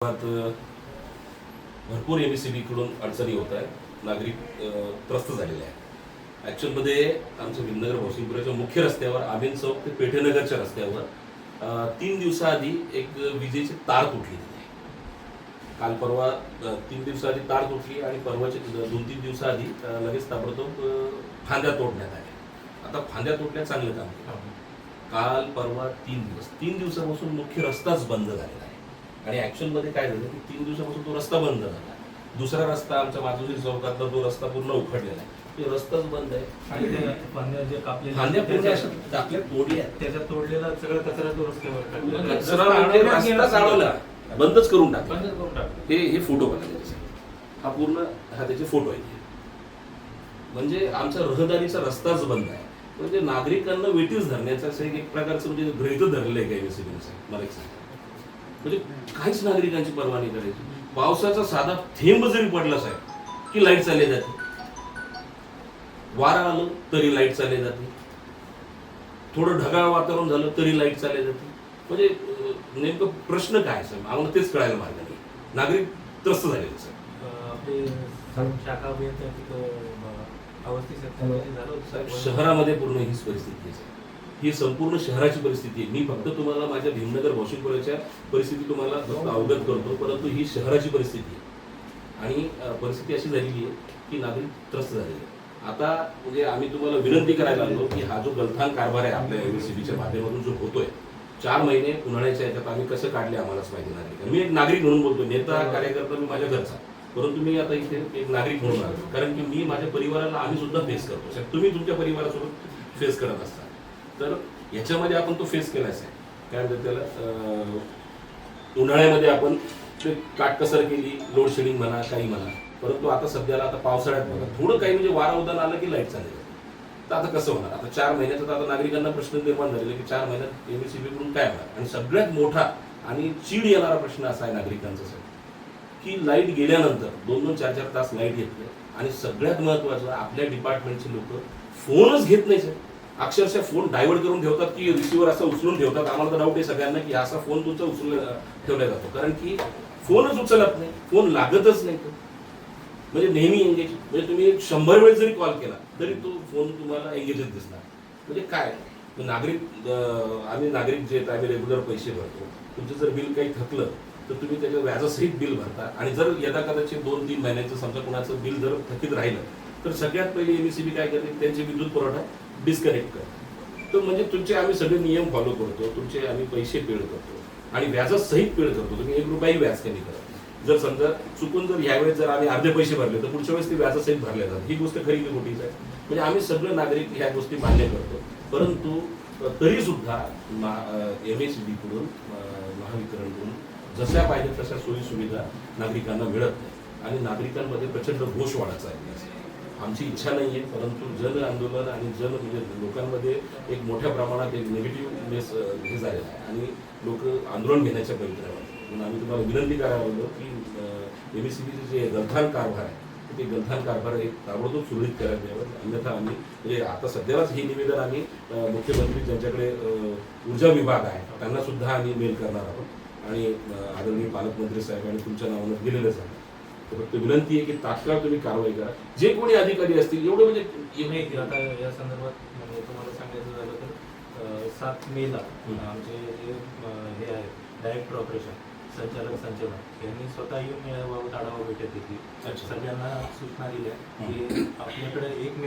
भरपूर एमएससीबी कडून अडचणी होत आहेत. नागरिक त्रस्त झालेले आहेत. ॲक्च्युअलमध्ये आमच्या भीमनगर भोसरीपुराच्या मुख्य रस्त्यावर आमीन चौक ते पेठेनगरच्या रस्त्यावर 3 दिवसाआधी एक विजेची तार तुटली तिथे. काल परवा 3 दिवसाआधी तार तुटली आणि परवाचे 2-3 दिवसाआधी लगेच ताबडतोब फांद्या तोडण्यात आल्या. आता फांद्या तोडल्या चांगलं काम केलं. काल परवा 3 दिवसापासून मुख्य रस्ताच बंद झालेला आहे. आणि ॲक्च्युअलमध्ये काय झालं की 3 दिवसापासून तो रस्ता बंद झाला. दुसरा रस्ता आमच्या माधुरी चौकातला तो रस्ता पूर्ण उखडलेला आहे. तो रस्ताच बंद आहे आणि त्या फांद्या जे फांद्या पूर्ण टाकल्या तोडल्या, त्याच्यात तोडलेला सगळं कचरा तो रस्त्यावर रस्ता चालवला, बंदच करून टाकला. हे फोटो बघा त्याचे. हा पूर्ण त्याचे फोटो आहे. म्हणजे आमचा रहदारीचा रस्ताच बंद आहे. म्हणजे नागरिकांना वेटीस धरण्याचा असं एक प्रकारचं म्हणजे गृहीत धरलं आहे काही सिव्हिलचं. मला एक सांगा, म्हणजे काहीच नागरिकांची पर्वा नाही करायची. पावसाचा साधा थेंब जरी पडला साहेब की लाईट चालली जाते, वारा आलं तरी लाईट चालली जाते, थोडं ढगाळ वातावरण झालं तरी लाईट चालली जाते. म्हणजे नेमकं प्रश्न काय साहेब, आम्हाला तेच कळायला मार्ग नाही. नागरिक त्रस्त झालेले साहेब. आपले शाखा शहरामध्ये पूर्ण हीच परिस्थिती आहे. ही संपूर्ण शहराची परिस्थिती आहे. मी फक्त तुम्हाला माझ्या भीमनगर भोसरीपुराच्या परिस्थिती तुम्हाला फक्त अवगत करतो, परंतु ही शहराची परिस्थिती आहे. आणि परिस्थिती अशी झालेली आहे की नागरिक त्रस्त झालेले आहे. आता म्हणजे आम्ही तुम्हाला विनंती करायला लागलो की हा जो गलथान कारभार आहे आपल्या एमएससीबीच्या माध्यमातून जो होतोय, 4 महिने उन्हाळ्याच्या याच्यात आम्ही कसं काढले आम्हालाच माहिती. नागरिक मी एक नागरिक म्हणून बोलतो, नेता कार्यकर्ता मी माझ्या घरचा, परंतु मी आता इथे एक नागरिक म्हणून आलो. कारण की मी माझ्या परिवाराला आम्ही सुद्धा फेस करतो साहेब. तुम्ही तुमच्या परिवारासोबत फेस करत असता, तर याच्यामध्ये आपण तो फेस केलाच आहे. काय म्हणतात त्याला, उन्हाळ्यामध्ये आपण ते काटकसर केली, लोड शेडिंग म्हणा काही म्हणा. परंतु आता सध्याला आता पावसाळ्यात बघा थोडं काही म्हणजे वारा उदान आलं की लाईट चालली जाते. तर आता कसं होणार? आता 4 महिन्याचा तर आता नागरिकांना प्रश्न निर्माण झालेला की 4 महिन्यात एमएससीबी कडून काय होणार. आणि सगळ्यात मोठा आणि चीड येणारा प्रश्न असा आहे नागरिकांचा की लाईट गेल्यानंतर 2-2, 4-4 तास लाईट येत नाही. आणि सगळ्यात महत्वाचं, आपल्या डिपार्टमेंटचे लोक फोनच घेत नाही सर. अक्षरशः फोन डायव्हर्ट करून ठेवतात की रिसिव्हर असं उचलून ठेवतात. आम्हाला तर डाऊट आहे सगळ्यांना की असा फोन तुमचा ठेवला जातो, कारण की फोनच उचलत नाही, फोन लागतच नाही. म्हणजे नेहमी एंगेज, म्हणजे तुम्ही 100 वेळेस जरी कॉल केला तरी तो फोन तुम्हाला एंगेजच दिसणार. म्हणजे काय नागरिक, आम्ही नागरिक जे आहेत आम्ही रेग्युलर पैसे भरतो. तुमचं जर बिल काही थकलं तर तुम्ही त्याच्या व्याजासहित बिल भरता. आणि जर यदा कदाचित 2-3 महिन्याचं समजा कोणाचं बिल जर थकीत राहिलं तर सगळ्यात पहिले एमएससीबी काय करते, त्यांचे विद्युत पुरवठा डिस्कनेक्ट करतो. तर म्हणजे तुमचे आम्ही सगळे नियम फॉलो करतो, तुमचे आम्ही पैसे पेड करतो आणि व्याजासहित पेड करतो. तुम्ही 1 रुपयाही व्याज कमी करा. जर समजा चुकून जर ह्यावेळेस जर आम्ही अर्धे पैसे भरले तर पुढच्या वेळेस ते व्याजासहित भरले जातात. ही गोष्ट खरी की खोटीच आहे? म्हणजे आम्ही सगळे नागरिक ह्या गोष्टी मान्य करतो. परंतु तरी सुद्धा एमएससीबी कडून, महावितरणकडून जशा पाहिजे तशा सोयी सुविधा नागरिकांना मिळत नाही. आणि नागरिकांमध्ये प्रचंड रोष वाढायचा आहे. आमची इच्छा नाही आहे, परंतु जन आंदोलन आणि म्हणजे लोकांमध्ये एक मोठ्या प्रमाणात एक निगेटिव्हनेस हे झालेलं आहे आणि लोक आंदोलन घेण्याच्या प्रयत्नावर. म्हणून आम्ही तुम्हाला विनंती करायला लागलो की एमएससीबीचे जे गलथान कारभार आहे ते गलथान कारभार एक ताबडतोब सुरळीत करायला द्यावं. अन्यथा आम्ही म्हणजे आता सध्यालाच हे निवेदन आम्ही मुख्यमंत्री ज्यांच्याकडे ऊर्जा विभाग आहे त्यांना सुद्धा आम्ही मेल करणार आहोत आणि आदरणीय पालकमंत्री साहेबांनी तुमच्या नावानं दिलेलंच आहे. फक्त विनंती आहे की तात्काळ तुम्ही कारवाई करा. जे कोणी अधिकारी असतील एवढे म्हणजे आता या संदर्भात म्हणजे तुम्हाला सांगायचं झालं तर 7 मेला आमचे जे हे आहे डायरेक्टर ऑपरेशन संचालक संचालक यांनी स्वतः येऊन याबाबत आढावा बैठक घेतली. सगळ्यांना सूचना दिल्या की आपल्याकडे 1 मे